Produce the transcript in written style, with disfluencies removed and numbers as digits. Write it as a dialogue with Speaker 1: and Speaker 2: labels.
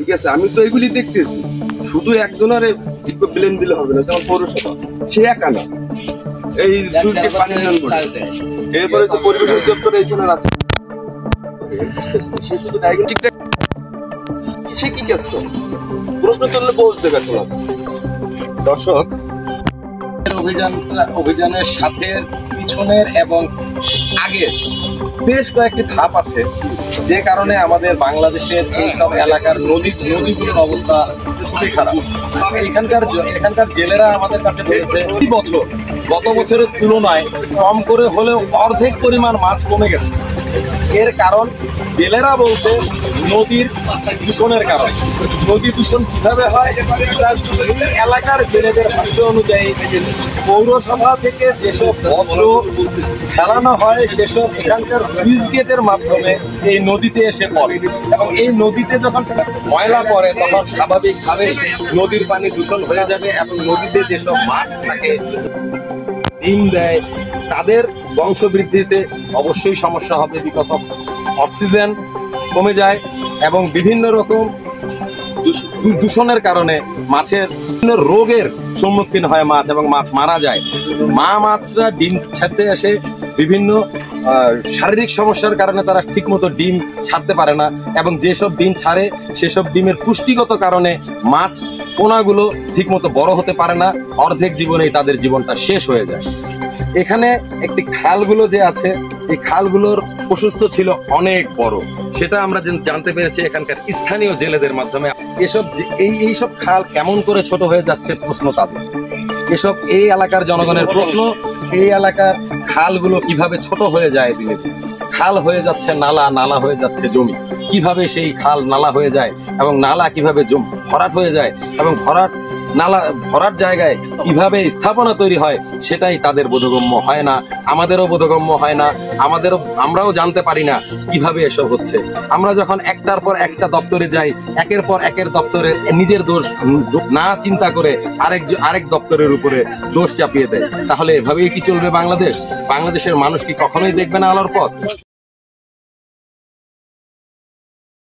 Speaker 1: ঠিক আছে, আমি তো এগুলি দেখতেছি। শুধু একজনের ব্লেম দিলে হবে না, যেমন পৌরসভা সে একা না, এই পানি উন্নয়ন বোর্ড, এরপরে হচ্ছে পরিবেশ অধিদপ্তর এইখানে আছে, সে শুধু ডায়াগনস্টিক সে কি কাজ করে? প্রশ্ন তুললে বহু জায়গায় তোলা।
Speaker 2: দর্শক, অভিযানের সাথে পিছনের এবং আগের বেশ কয়েকটি ধাপ আছে, যে কারণে আমাদের বাংলাদেশের এইসব এলাকার নদীগুলোর অবস্থা খুবই খারাপ। এখানকার জেলেরা আমাদের কাছে বলেছে গত বছরের তুলনায় কম করে হলেও অর্ধেক পরিমাণ মাছ কমে গেছে। এর কারণ জেলেরা বলছে নদীর দূষণের কারণ। নদী দূষণ কিভাবে হয়? এই এলাকার জেলেদের ভাষ্য অনুযায়ী পৌরসভা থেকে যেসব বজ্র ফেলানো হয় সেসব এখানকার সুইচ গেটের মাধ্যমে এই নদীতে এসে পড়ে, এবং এই নদীতে যখন ময়লা পড়ে তখন স্বাভাবিকভাবে নদীর পানি দূষণ হয়ে যাবে, এবং নদীতে যেসব মাছ থাকে ডিম দেয় তাদের বংশবৃদ্ধিতে অবশ্যই সমস্যা হবে। বিকজ অফ অক্সিজেন কমে যায় এবং বিভিন্ন রকম দূষণের কারণে মাছের বিভিন্ন রোগের সম্মুখীন হয় মাছ, এবং মাছ মারা যায়। মাছরা ডিম ছাড়তে আসে বিভিন্ন শারীরিক সমস্যার কারণে তারা ঠিকমতো ডিম ছাড়তে পারে না, এবং যেসব ডিম ছাড়ে সেসব ডিমের পুষ্টিগত কারণে মাছ পোনাগুলো ঠিকমতো বড় হতে পারে না, অর্ধেক জীবনেই তাদের জীবনটা শেষ হয়ে যায়। এখানে একটি খালগুলো যে আছে, এই খালগুলোর প্রশস্ত ছিল অনেক বড়, সেটা আমরা জানতে পেরেছি এখানকার স্থানীয় জেলেদের মাধ্যমে। এইসব খাল কেমন করে ছোট হয়ে যাচ্ছে প্রশ্ন তাদের। এসব এই এলাকার জনগণের প্রশ্ন, এই এলাকার খালগুলো কিভাবে ছোট হয়ে যায় দিনে দিনে। খাল হয়ে যাচ্ছে নালা, নালা হয়ে যাচ্ছে জমি। কিভাবে সেই খাল নালা হয়ে যায় এবং নালা কিভাবে ভরাট হয়ে যায়, এবং ভরাট জায়গায় কিভাবে স্থাপনা তৈরি হয় সেটাই তাদের বোধগম্য হয় না, আমাদেরও বোধগম্য হয় না। আমরাও জানতে পারি না কিভাবে এসব হচ্ছে। আমরা যখন একটার পর একটা দপ্তরে যাই, একের পর একের দপ্তরে নিজের দোষ না চিন্তা করে আরেক দপ্তরের উপরে দোষ চাপিয়ে দেয়। তাহলে এভাবেই কি চলবে বাংলাদেশ? বাংলাদেশের মানুষ কি কখনোই দেখবে না আলোর পথ?